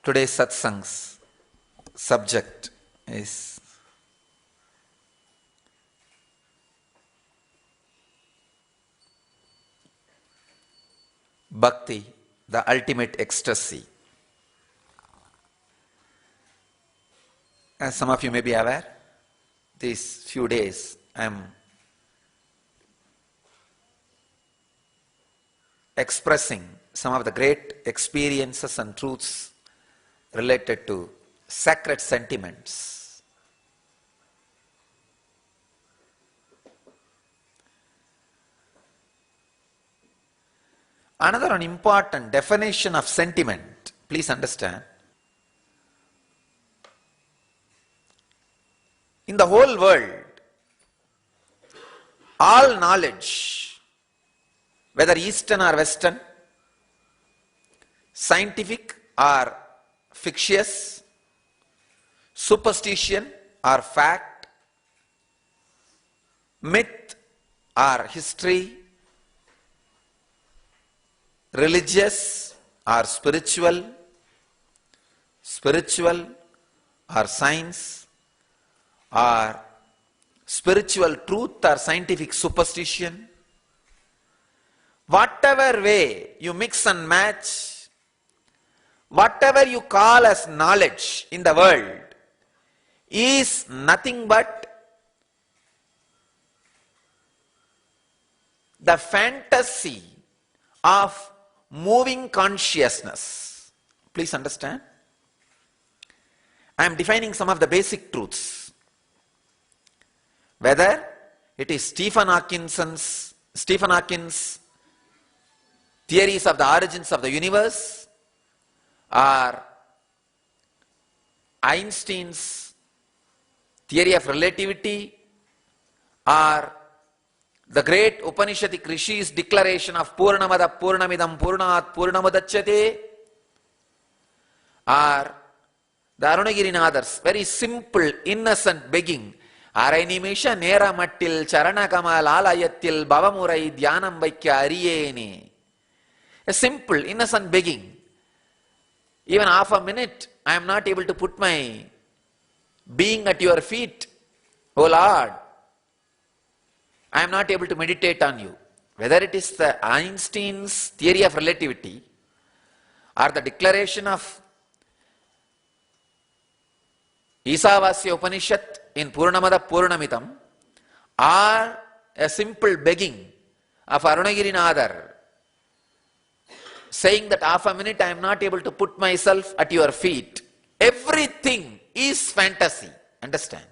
Today's satsang's subject is Bhakti, the ultimate ecstasy. As some of you may be aware, these few days I am expressing some of the great experiences and truths related to sacred sentiments. Another important definition of sentiment, please understand. In the whole world, all knowledge, whether Eastern or Western, scientific or fictitious, superstition or fact, myth or history, religious or spiritual, spiritual or science, or spiritual truth or scientific superstition, whatever way you mix and match, whatever you call as knowledge in the world is nothing but the fantasy of moving consciousness. Please understand. I am defining some of the basic truths. Whether it is Stephen Hawking's theories of the origins of the universe, or Einstein's theory of relativity, or the great Upanishadic Rishi's declaration of Purnamada Purnamidam Purnat Purnamudachyate, or the Arunagirinathars very simple innocent begging, Arai Nimisha Nera Mattil Charana Kamal Alayattil Bavamurai Dhyanam Vaikya Ariyene. A simple innocent begging. Even half a minute I am not able to put my being at your feet. Oh Lord, I am not able to meditate on you. Whether it is the Einstein's theory of relativity or the declaration of Isavasya Upanishad in Purnamada Purnamidam, or a simple begging of Arunagirinathar saying that half a minute I am not able to put myself at your feet. Everything is fantasy. Understand?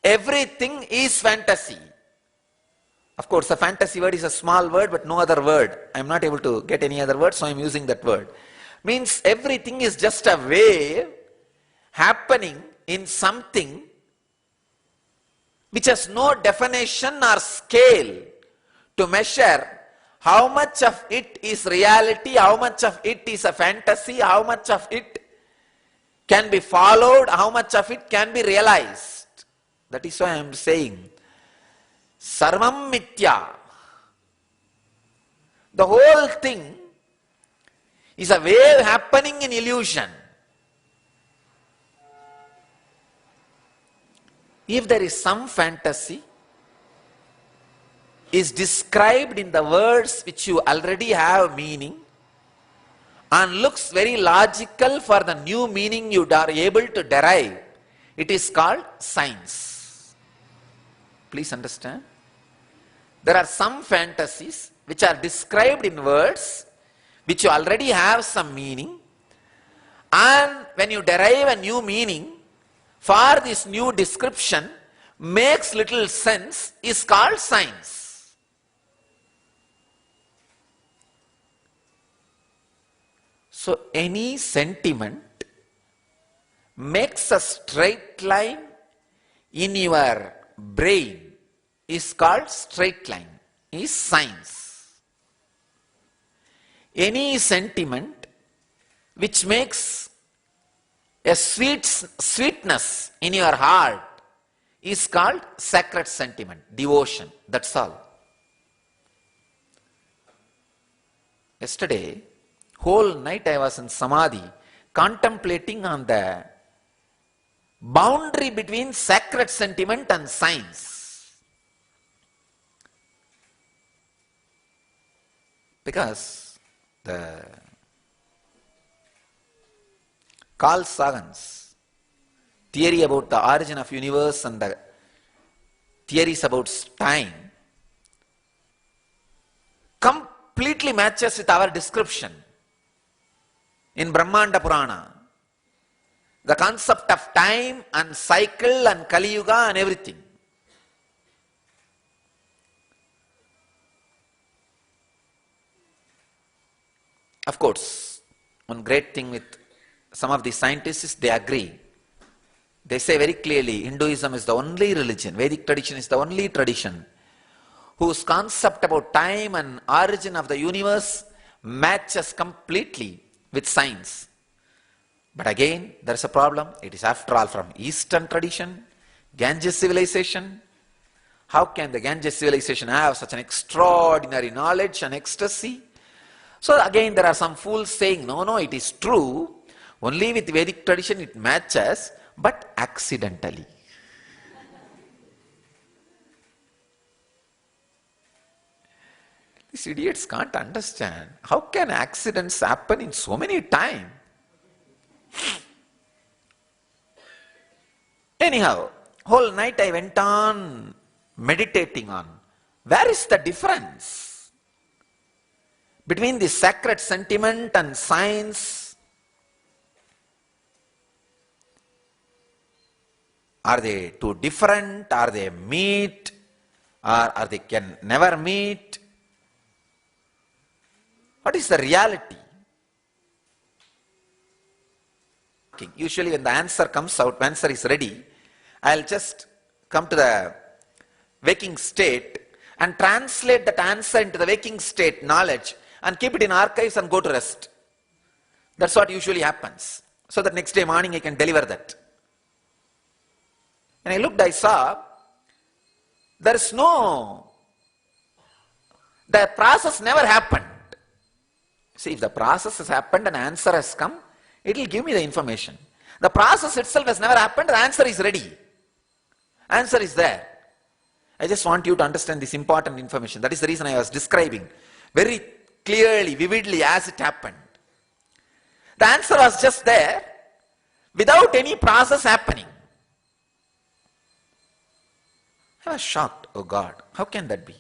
Everything is fantasy. Of course, the fantasy word is a small word, but no other word. I am not able to get any other word, so I am using that word. Means everything is just a wave happening in something which has no definition or scale to measure how much of it is reality, how much of it is a fantasy, how much of it can be followed, how much of it can be realized. That is why I am saying Sarvam Mithya. The whole thing is a wave happening in illusion. If there is some fantasy, is described in the words which you already have meaning and looks very logical for the new meaning you are able to derive, it is called science. Please understand. There are some fantasies which are described in words which you already have some meaning, and when you derive a new meaning for this new description makes little sense, is called science. So any sentiment makes a straight line in your brain is called straight line, is science. Any sentiment which makes a sweetness in your heart is called sacred sentiment, devotion. That's all. Yesterday, whole night I was in Samadhi contemplating on the boundary between sacred sentiment and science. Because the Carl Sagan's theory about the origin of universe and the theories about time completely matches with our description in Brahmanda Purana. The concept of time and cycle and Kali Yuga and everything. Of course, one great thing with some of the scientists is they agree. They say very clearly Hinduism is the only religion, Vedic tradition is the only tradition whose concept about time and origin of the universe matches completely with science. But again, there is a problem. It is after all from Eastern tradition, Ganges civilization. How can the Ganges civilization have such an extraordinary knowledge and ecstasy? So again, there are some fools saying, no, it is true. Only with Vedic tradition it matches, but accidentally. These idiots can't understand. How can accidents happen in so many times? Anyhow, whole night I went on meditating on where is the difference between the sacred sentiment and science. Are they too different? Are they meet? Or are they can never meet? What is the reality? Usually when the answer comes out, when answer is ready, I'll just come to the waking state and translate that answer into the waking state knowledge and keep it in archives and go to rest. That's what usually happens. So that next day morning I can deliver that. When I looked, I saw there is no, the process never happened. See, if the process has happened and answer has come, it will give me the information. The process itself has never happened, the answer is ready. Answer is there. I just want you to understand this important information. That is the reason I was describing very clearly, vividly as it happened. The answer was just there without any process happening. I was shocked. Oh God, how can that be?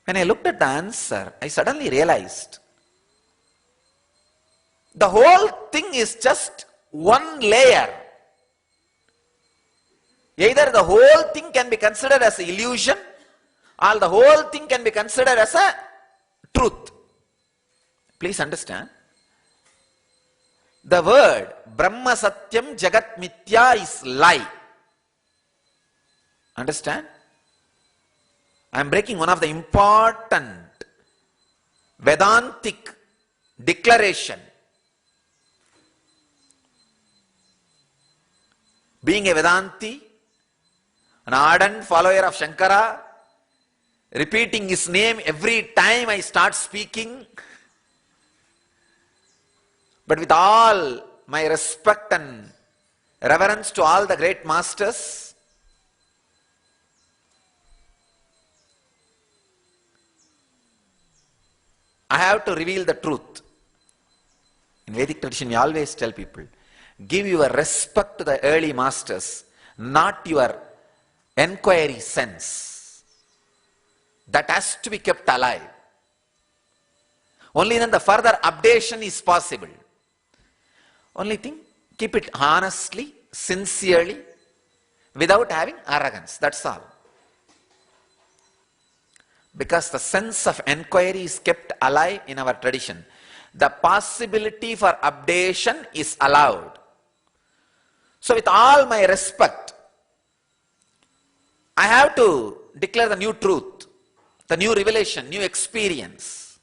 When I looked at the answer, I suddenly realized the whole thing is just one layer. Either the whole thing can be considered as an illusion or the whole thing can be considered as a truth. Please understand. The word Brahma Satyam Jagat Mithya is lie. Understand? I am breaking one of the important Vedantic declaration. Being a Vedanti, an ardent follower of Shankara, repeating his name every time I start speaking, but with all my respect and reverence to all the great masters, I have to reveal the truth. In Vedic tradition, we always tell people, give your respect to the early masters, not your enquiry sense. That has to be kept alive. Only then the further updation is possible. Only thing, keep it honestly, sincerely, without having arrogance. That's all. Because the sense of enquiry is kept alive in our tradition. The possibility for updation is allowed. So with all my respect, I have to declare the new truth, the new revelation, new experience.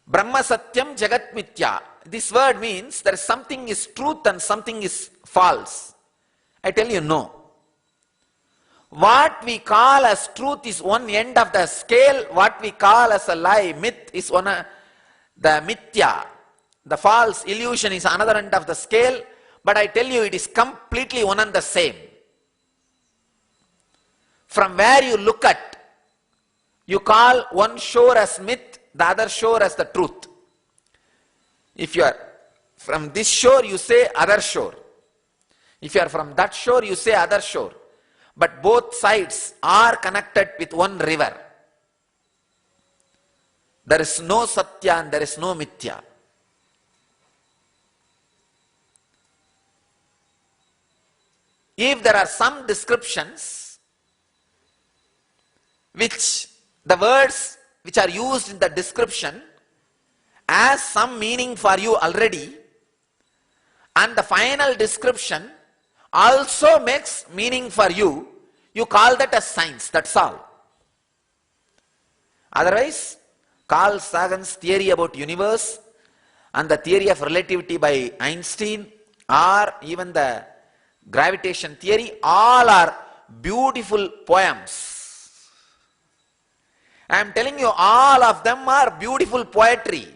Brahma Satyam Jagat Mithya. This word means there is something is truth and something is false. I tell you no. What we call as truth is one end of the scale. What we call as a lie, myth, is the mithya. The false illusion is another end of the scale. But I tell you, it is completely one and the same. From where you look at, you call one shore as myth, the other shore as the truth. If you are from this shore, you say other shore. If you are from that shore, you say other shore. But both sides are connected with one river. There is no Satya and there is no Mithya. If there are some descriptions which the words which are used in the description has some meaning for you already, and the final description also makes meaning for you, you call that as science, that's all. Otherwise, Carl Sagan's theory about universe and the theory of relativity by Einstein, or even the gravitation theory, all are beautiful poems. I am telling you, all of them are beautiful poetry.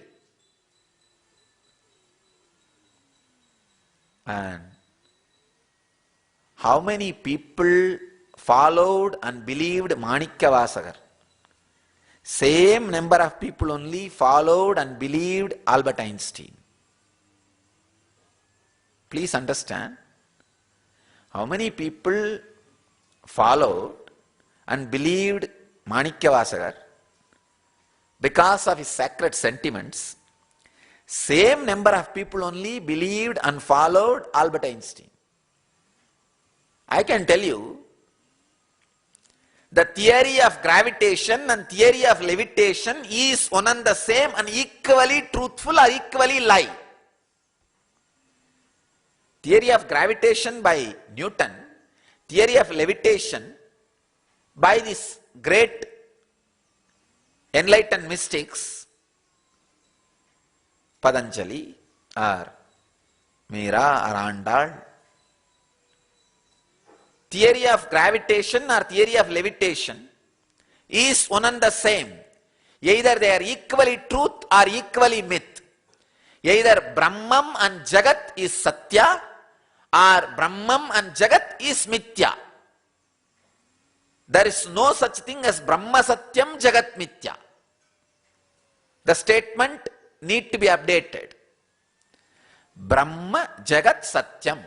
And how many people followed and believed Manikyavasagar? Same number of people only followed and believed Albert Einstein. Please understand. How many people followed and believed Manikyavasagar because of his sacred sentiments? Same number of people only believed and followed Albert Einstein. I can tell you, the theory of gravitation and theory of levitation is one and the same and equally truthful or equally lie. Theory of gravitation by Newton, theory of levitation by these great enlightened mystics, Patanjali or Meera or Andal. Theory of gravitation or theory of levitation is one and the same. Either they are equally truth or equally myth. Either Brahman and Jagat is Satya or Brahman and Jagat is Mithya. There is no such thing as Brahma Satyam Jagat Mithya. The statement need to be updated. Brahma Jagat Satyam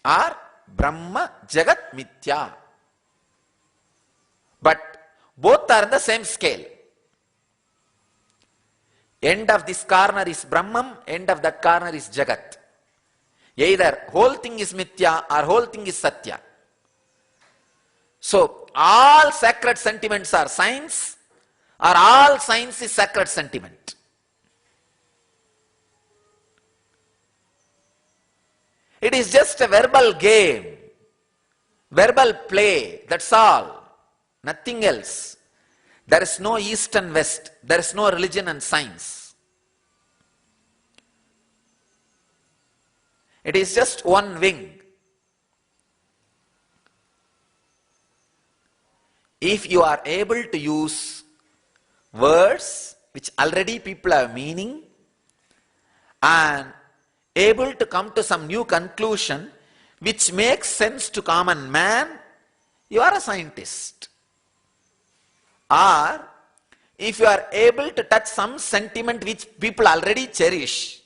or Brahma Jagat Mithya. But both are in the same scale. End of this corner is Brahman, end of that corner is Jagat. Either whole thing is Mithya or whole thing is Satya. So all sacred sentiments are science, or all science is sacred sentiment. It is just a verbal game, verbal play, that's all, nothing else. There is no East and West, there is no religion and science. It is just one wing. If you are able to use words which already people have meaning and able to come to some new conclusion which makes sense to common man, you are a scientist. Or if you are able to touch some sentiment which people already cherish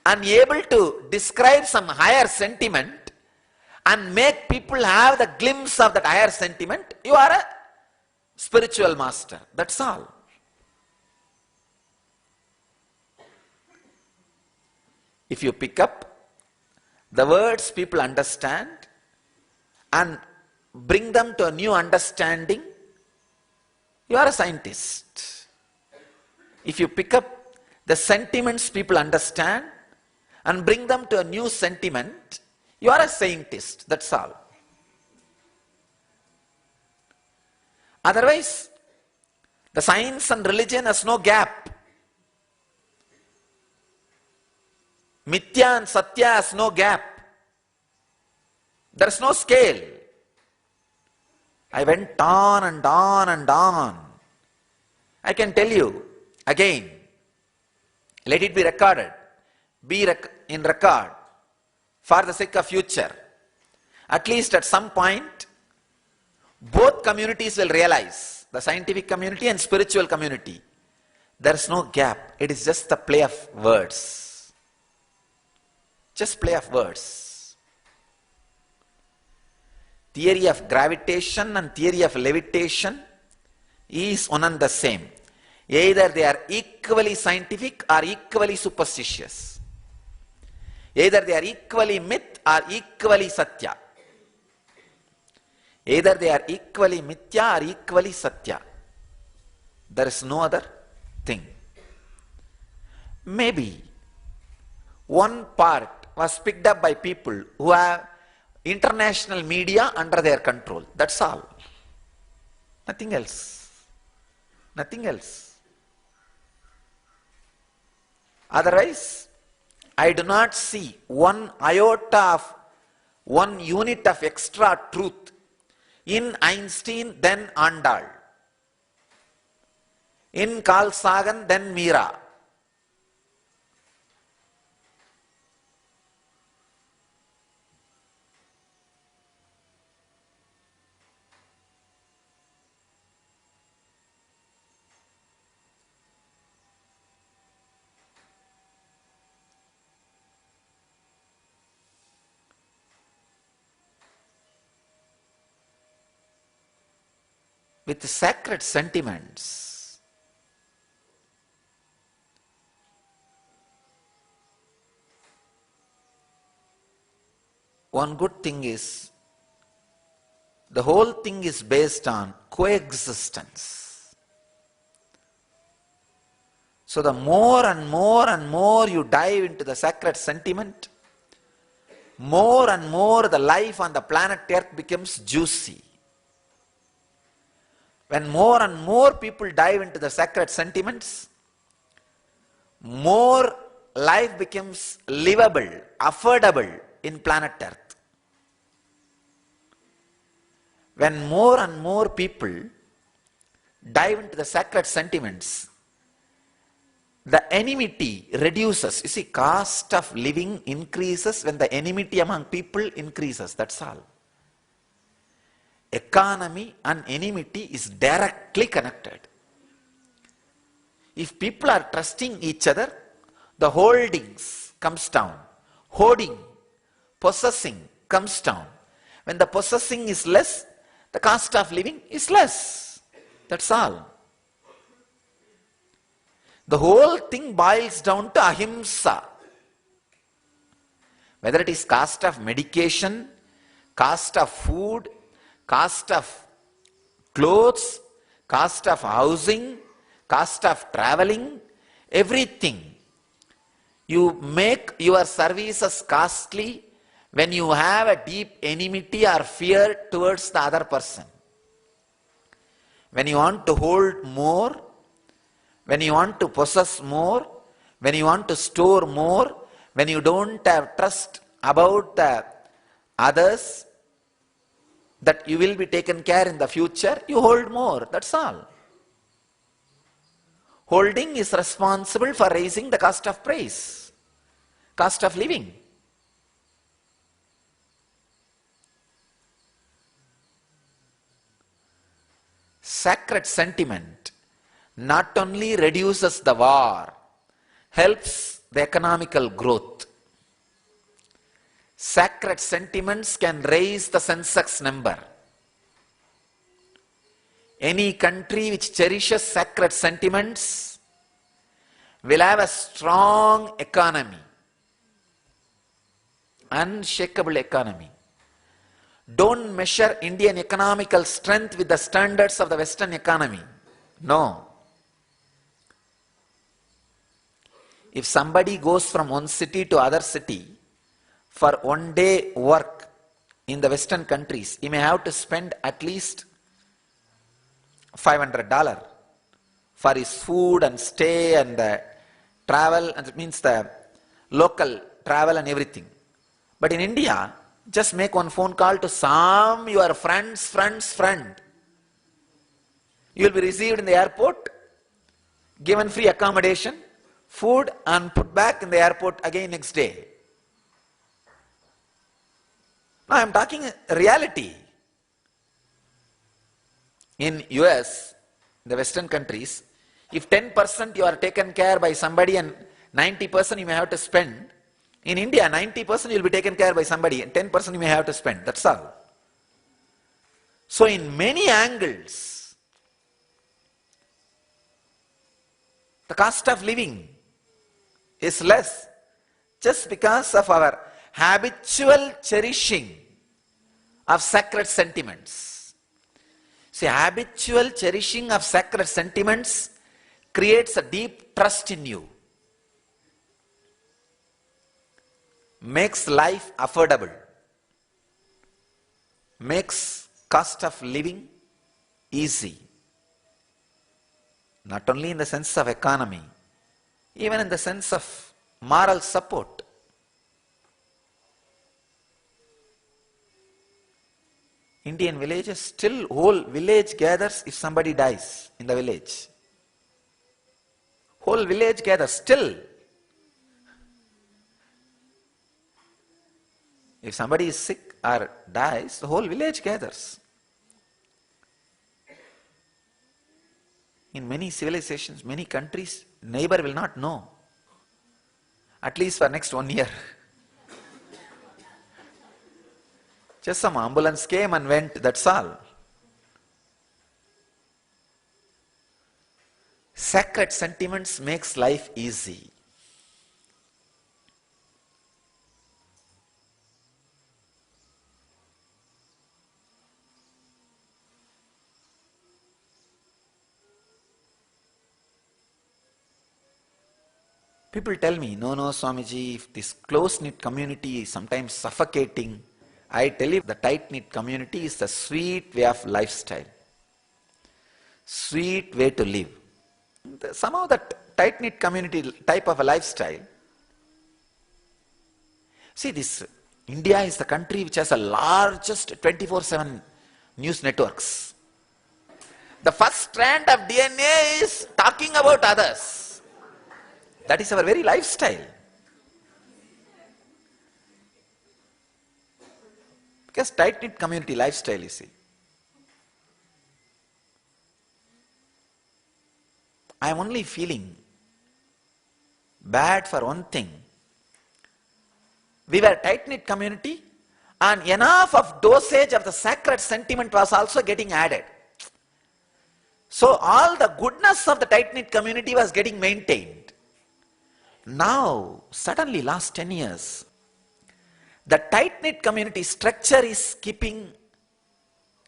and able to describe some higher sentiment and make people have the glimpse of that higher sentiment, you are a spiritual master. That's all. If you pick up the words people understand and bring them to a new understanding, you are a scientist. If you pick up the sentiments people understand and bring them to a new sentiment, you are a scientist. That's all. Otherwise, the science and religion has no gap. Mithya and Satya has no gap. There is no scale. I went on and on and on. I can tell you again, let it be recorded, in record for the sake of future. At least at some point, both communities will realize, the scientific community and spiritual community, there is no gap. It is just the play of words. Just play of words. Theory of gravitation and theory of levitation is one and the same. Either they are equally scientific or equally superstitious. Either they are equally myth or equally satya. Either they are equally mithya or equally satya. There is no other thing. Maybe one part was picked up by people who have international media under their control. That's all. Nothing else. Nothing else. Otherwise, I do not see one iota of, one unit of extra truth in Einstein, then Andal. In Carl Sagan, then Mira. With sacred sentiments. One good thing is, the whole thing is based on coexistence. So the more and more and more you dive into the sacred sentiment, more and more the life on the planet Earth becomes juicy. When more and more people dive into the sacred sentiments, more life becomes livable, affordable in planet Earth. When more and more people dive into the sacred sentiments, the enmity reduces. You see, cost of living increases when the enmity among people increases. That's all. Economy and enmity is directly connected. If people are trusting each other, the holdings comes down. Hoarding, possessing comes down. When the possessing is less, the cost of living is less. That's all. The whole thing boils down to ahimsa. Whether it is cost of medication, cost of food, cost of clothes, cost of housing, cost of traveling, everything. You make your services costly when you have a deep enmity or fear towards the other person. When you want to hold more, when you want to possess more, when you want to store more, when you don't have trust about the others, that you will be taken care in the future, you hold more, that's all. Holding is responsible for raising the cost of praise, cost of living. Sacred sentiment not only reduces the war, helps the economical growth. Sacred sentiments can raise the census number. Any country which cherishes sacred sentiments will have a strong economy, unshakable economy. Don't measure Indian economical strength with the standards of the Western economy. No. If somebody goes from one city to other city for one day work in the Western countries, he may have to spend at least $500 for his food and stay and the travel, and it means the local travel and everything. But in India, just make one phone call to some your friend's friend. You will be received in the airport, given free accommodation, food, and put back in the airport again next day. Now I am talking reality. In US, the Western countries, if 10% you are taken care by somebody and 90% you may have to spend, in India 90% you will be taken care by somebody and 10% you may have to spend. That's all. So in many angles, the cost of living is less just because of our habitual cherishing of sacred sentiments. See, habitual cherishing of sacred sentiments creates a deep trust in you, makes life affordable, makes cost of living easy. Not only in the sense of economy, even in the sense of moral support. Indian villages, still whole village gathers if somebody dies in the village. Whole village gathers still. If somebody is sick or dies, the whole village gathers. In many civilizations, many countries, neighbor will not know. At least for next 1 year. Just some ambulance came and went, that's all. Sacred sentiments makes life easy. People tell me, no, Swamiji, if this close-knit community is sometimes suffocating, I tell you, the tight-knit community is the sweet way of lifestyle. Sweet way to live. Somehow that tight-knit community type of a lifestyle. See, India is the country which has the largest 24/7 news networks. The first strand of DNA is talking about others. That is our very lifestyle. Because tight-knit community lifestyle, you see. I am only feeling bad for one thing. We were a tight-knit community and enough of dosage of the sacred sentiment was also getting added. So all the goodness of the tight-knit community was getting maintained. Now, suddenly last 10 years, the tight-knit community structure is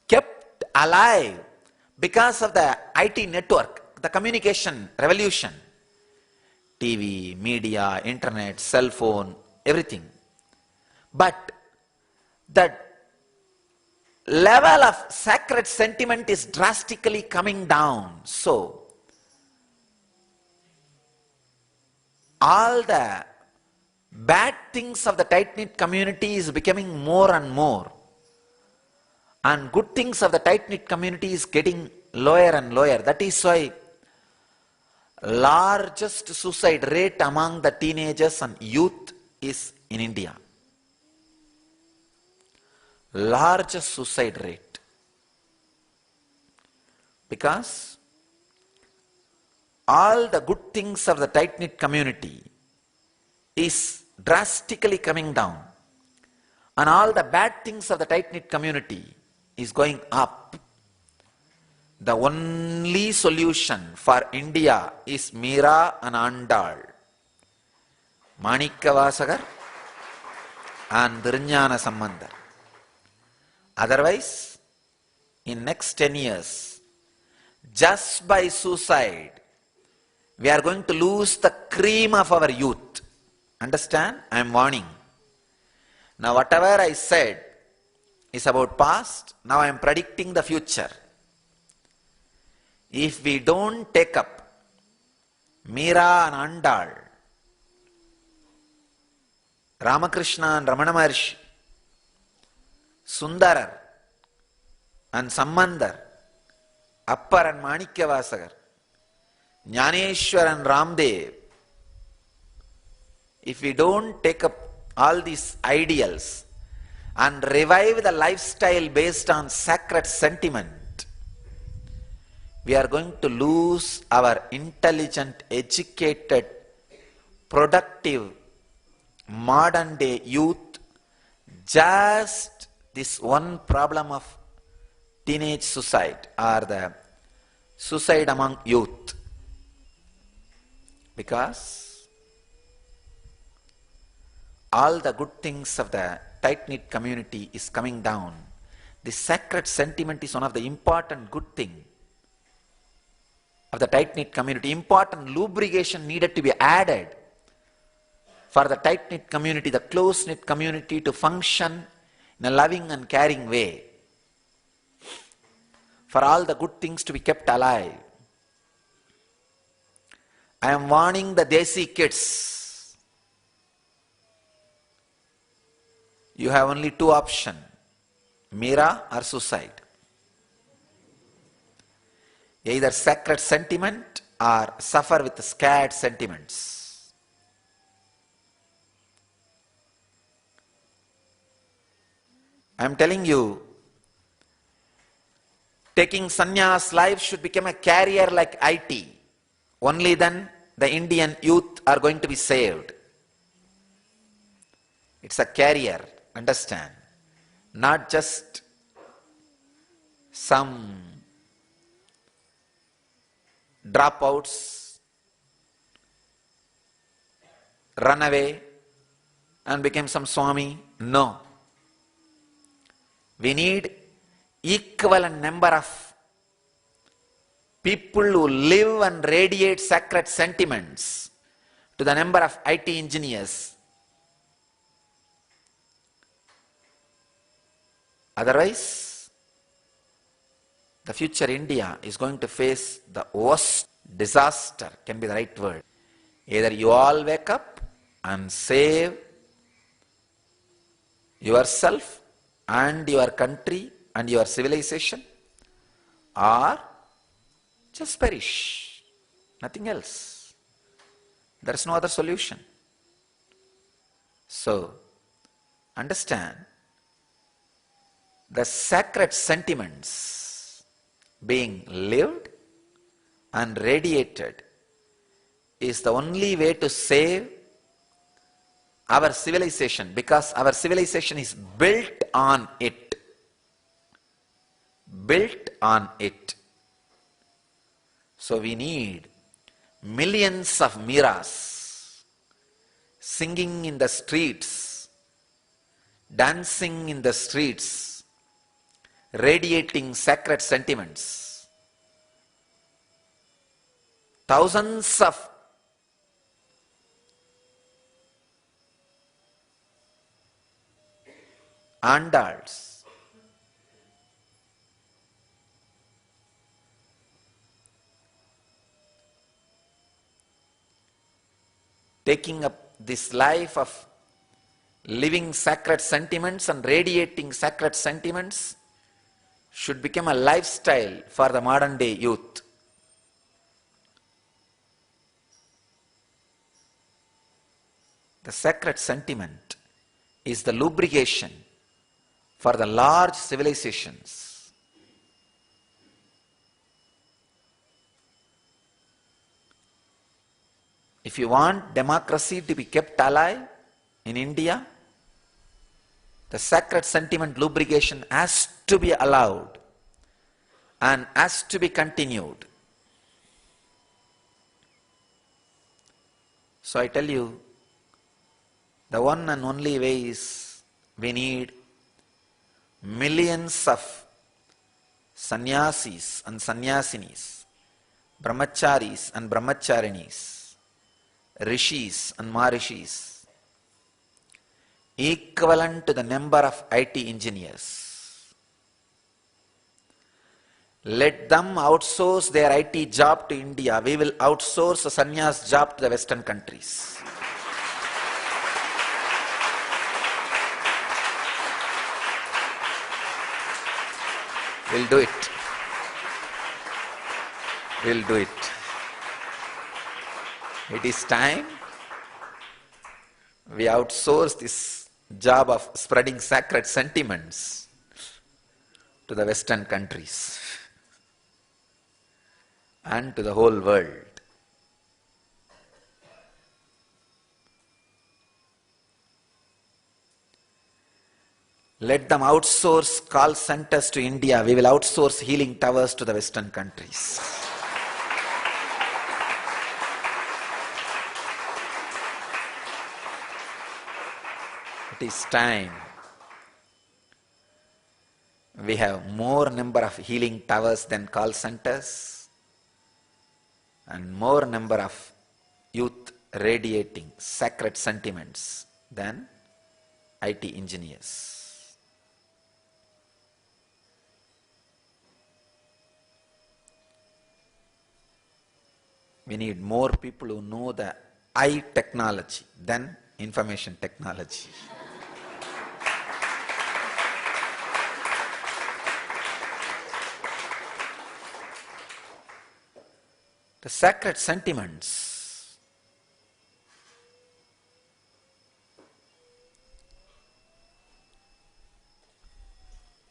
kept alive because of the IT network, the communication revolution. TV, media, internet, cell phone, everything. But the level of sacred sentiment is drastically coming down. So, all the bad things of the tight-knit community is becoming more and more. And good things of the tight-knit community is getting lower and lower. That is why largest suicide rate among the teenagers and youth is in India. Largest suicide rate. Because all the good things of the tight-knit community is drastically coming down. And all the bad things of the tight-knit community is going up. The only solution for India is Meera and Andal, Manikkavasagar and Dhirnyana Sambandar. Otherwise, in next 10 years, just by suicide, we are going to lose the cream of our youth. Understand? I am warning. Now whatever I said is about past, now I am predicting the future. If we don't take up Meera and Andal, Ramakrishna and Ramana Maharshi, Sundarar and Sambandar, Appar and Manikyavasagar, Jnaneshwar and Ramdev, if we don't take up all these ideals and revive the lifestyle based on sacred sentiment, we are going to lose our intelligent, educated, productive, modern day youth. Just this one problem of teenage suicide or the suicide among youth. Because all the good things of the tight-knit community is coming down. The sacred sentiment is one of the important good thing of the tight-knit community. Important lubrication needed to be added for the tight-knit community, the close-knit community to function in a loving and caring way. For all the good things to be kept alive. I am warning the Desi kids. You have only two options, Meera or suicide. Either sacred sentiment or suffer with scared sentiments. I am telling you, taking sannyas life should become a career like IT. Only then the Indian youth are going to be saved. It's a career, understand? Not just some dropouts, run away and become some Swami. No. We need equivalent number of people who live and radiate sacred sentiments to the number of IT engineers. Otherwise, the future India is going to face the worst disaster, can be the right word. Either you all wake up and save yourself and your country and your civilization, or just perish. Nothing else. There is no other solution. So, understand, the sacred sentiments being lived and radiated is the only way to save our civilization, because our civilization is built on it. Built on it. So we need millions of Meeras singing in the streets, dancing in the streets, radiating sacred sentiments. Thousands of Andals, taking up this life of living sacred sentiments and radiating sacred sentiments should become a lifestyle for the modern day youth. The sacred sentiment is the lubrication for the large civilizations. If you want democracy to be kept alive in India, the sacred sentiment lubrication has to be allowed and has to be continued. So I tell you, the one and only way is we need millions of sannyasis and sannyasinis, brahmacharis and brahmacharinis, rishis and maharishis, equivalent to the number of IT engineers. Let them outsource their IT job to India. We will outsource a sannyas job to the Western countries. We'll do it. We'll do it. It is time we outsource this job of spreading sacred sentiments to the Western countries and to the whole world. Let them outsource call centers to India. We will outsource healing towers to the Western countries. It is time we have more number of healing towers than call centers and more number of youth radiating sacred sentiments than IT engineers. We need more people who know the I technology than information technology. The sacred sentiments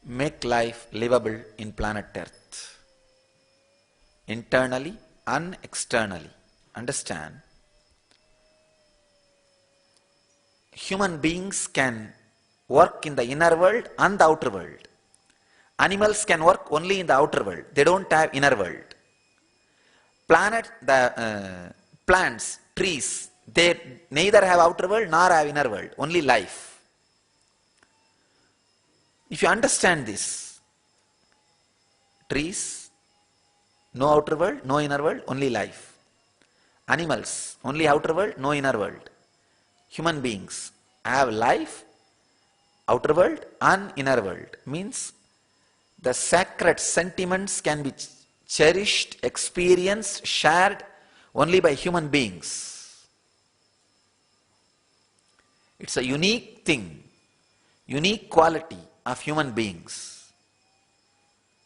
make life livable in planet Earth, internally and externally. Understand? Human beings can work in the inner world and the outer world. Animals can work only in the outer world. They don't have inner world. Plants, trees, they neither have outer world nor have inner world, only life. If you understand this, trees, no outer world, no inner world, only life. Animals, only outer world, no inner world. Human beings have life, outer world and inner world. Means the sacred sentiments can be cherished, experienced, shared only by human beings. It's a unique thing, unique quality of human beings.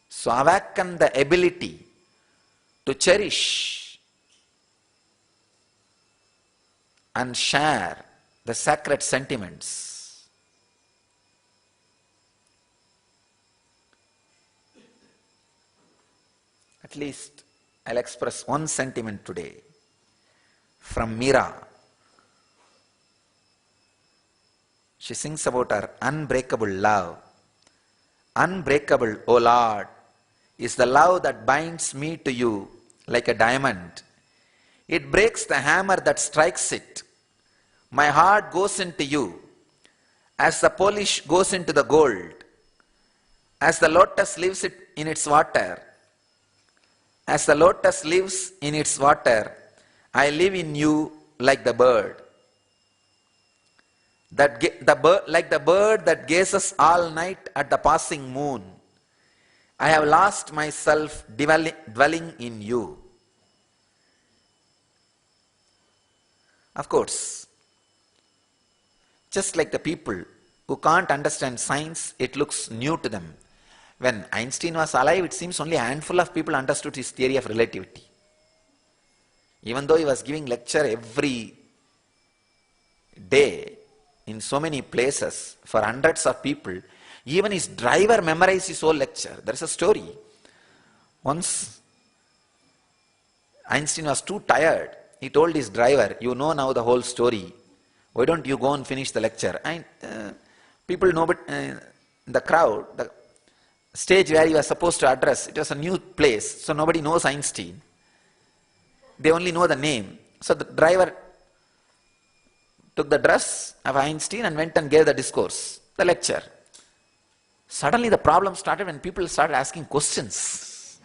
So awaken the ability to cherish and share the sacred sentiments. At least I'll express one sentiment today from Meera. She sings about her unbreakable love. Unbreakable, O Lord, is the love that binds me to you like a diamond. It breaks the hammer that strikes it. My heart goes into you as the polish goes into the gold, as the lotus lives in its water. As the lotus lives in its water, I live in you like the bird. Like the bird that gazes all night at the passing moon. I have lost myself dwelling in you. Of course, just like the people who can't understand science, it looks new to them. When Einstein was alive, it seems only a handful of people understood his theory of relativity. Even though he was giving lecture every day in so many places for hundreds of people, even his driver memorized his whole lecture. There is a story. Once Einstein was too tired. He told his driver, you know now the whole story. Why don't you go and finish the lecture? And people know, but the crowd, the stage where he was supposed to address, it was a new place, so nobody knows Einstein. They only know the name. So the driver took the dress of Einstein and went and gave the discourse, the lecture. Suddenly the problem started when people started asking questions.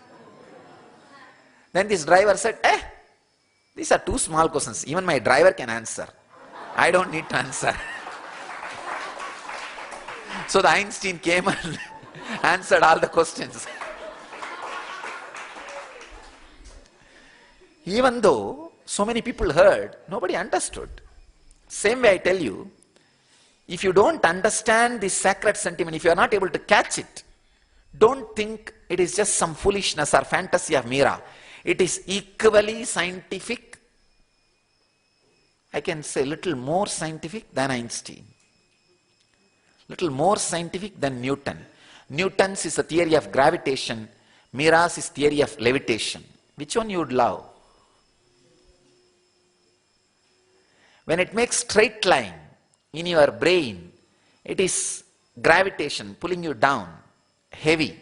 Then this driver said, these are too small questions. Even my driver can answer. I don't need to answer. So the Einstein came and answered all the questions. Even though so many people heard, nobody understood. Same way I tell you, if you don't understand this sacred sentiment, if you are not able to catch it, don't think it is just some foolishness or fantasy of Meera. It is equally scientific. I can say little more scientific than Einstein. Little more scientific than Newton. Newton's is a theory of gravitation. Meera's is theory of levitation. Which one you would love? When it makes straight line in your brain, it is gravitation pulling you down, heavy.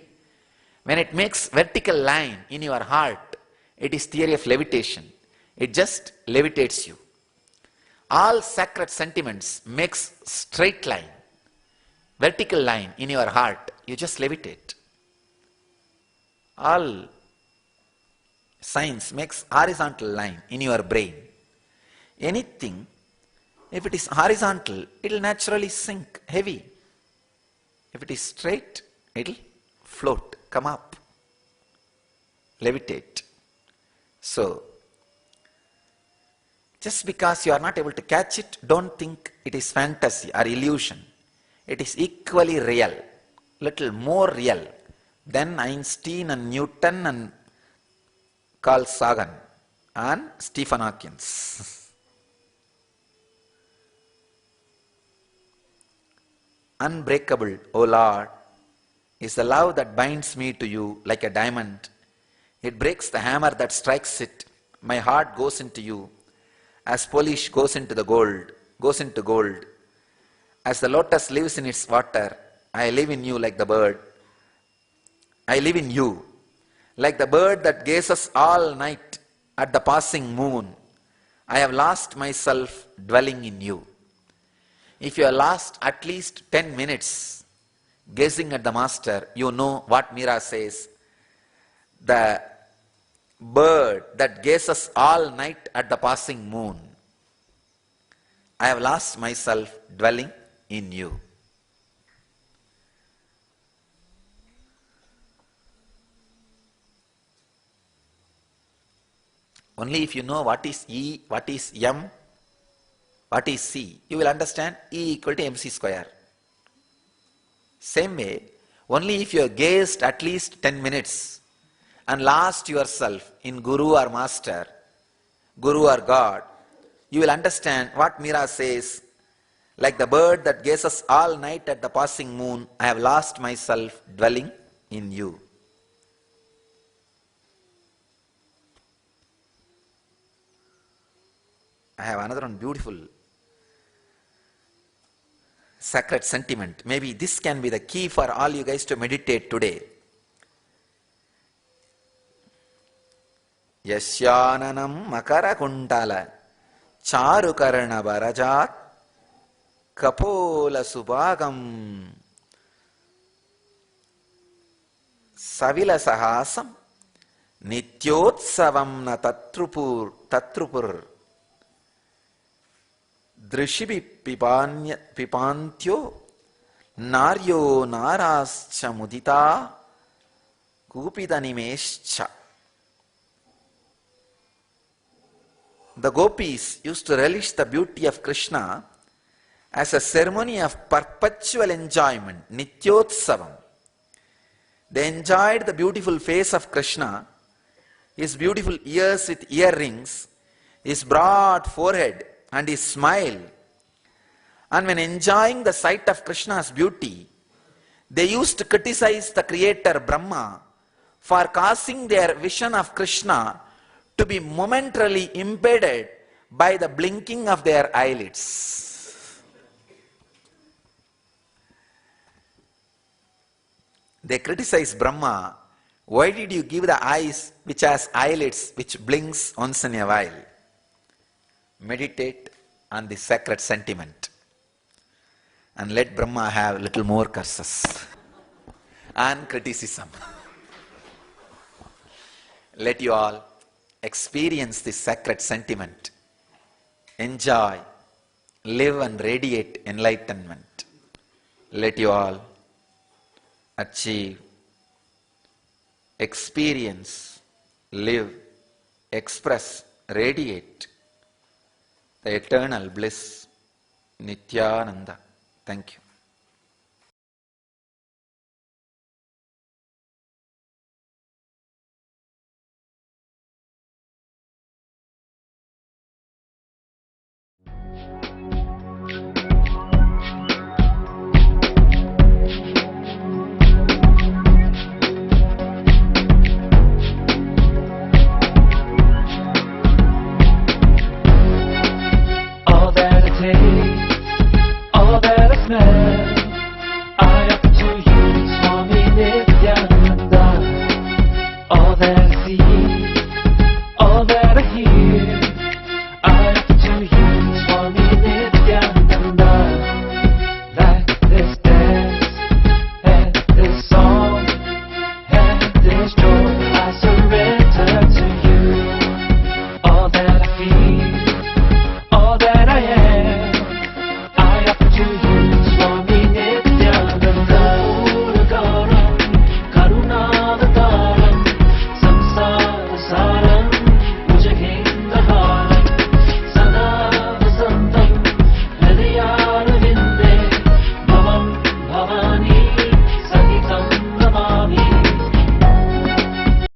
When it makes vertical line in your heart, it is theory of levitation. It just levitates you. All sacred sentiments makes straight line, vertical line in your heart, you just levitate. All science makes horizontal line in your brain. Anything, if it is horizontal, it will naturally sink, heavy. If it is straight, it will float, come up, levitate. So, just because you are not able to catch it, don't think it is fantasy or illusion. It is equally real, little more real than Einstein and Newton and Carl Sagan and Stephen Hawking. Unbreakable, O Lord, is the love that binds me to you like a diamond. It breaks the hammer that strikes it. My heart goes into you, as polish goes into gold. As the lotus lives in its water, I live in you like the bird. I live in you, like the bird that gazes all night at the passing moon. I have lost myself dwelling in you. If you are lost at least 10 minutes gazing at the Master, you know what Meera says. The bird that gazes all night at the passing moon. I have lost myself dwelling in you. Only if you know what is E, what is M, what is C, you will understand E equal to mc square. Same way, only if you have gazed at least 10 minutes and lost yourself in Guru or Master, Guru or God, you will understand what Meera says. Like the bird that gazes all night at the passing moon, I have lost myself dwelling in you. I have another one beautiful sacred sentiment. Maybe this can be the key for all you guys to meditate today. Yasyananam makara kuntala charukarana barajat kapola subhagam savila sahasam nityotsavam na tatrupur Drishibi pipantyo naryo narascha mudita kupidanimescha. The gopis used to relish the beauty of Krishna as a ceremony of perpetual enjoyment, nityotsavam. They enjoyed the beautiful face of Krishna, his beautiful ears with earrings, his broad forehead, and his smile. And when enjoying the sight of Krishna's beauty, they used to criticize the creator Brahma for causing their vision of Krishna to be momentarily impeded by the blinking of their eyelids. They criticize Brahma, why did you give the eyes which has eyelids which blinks once in a while? Meditate on the sacred sentiment and let Brahma have little more curses and criticism. Let you all experience this sacred sentiment, enjoy, live and radiate enlightenment. Let you all achieve, experience, live express, radiate the eternal bliss, Nityananda. Thank you. All that it takes, all that I smell.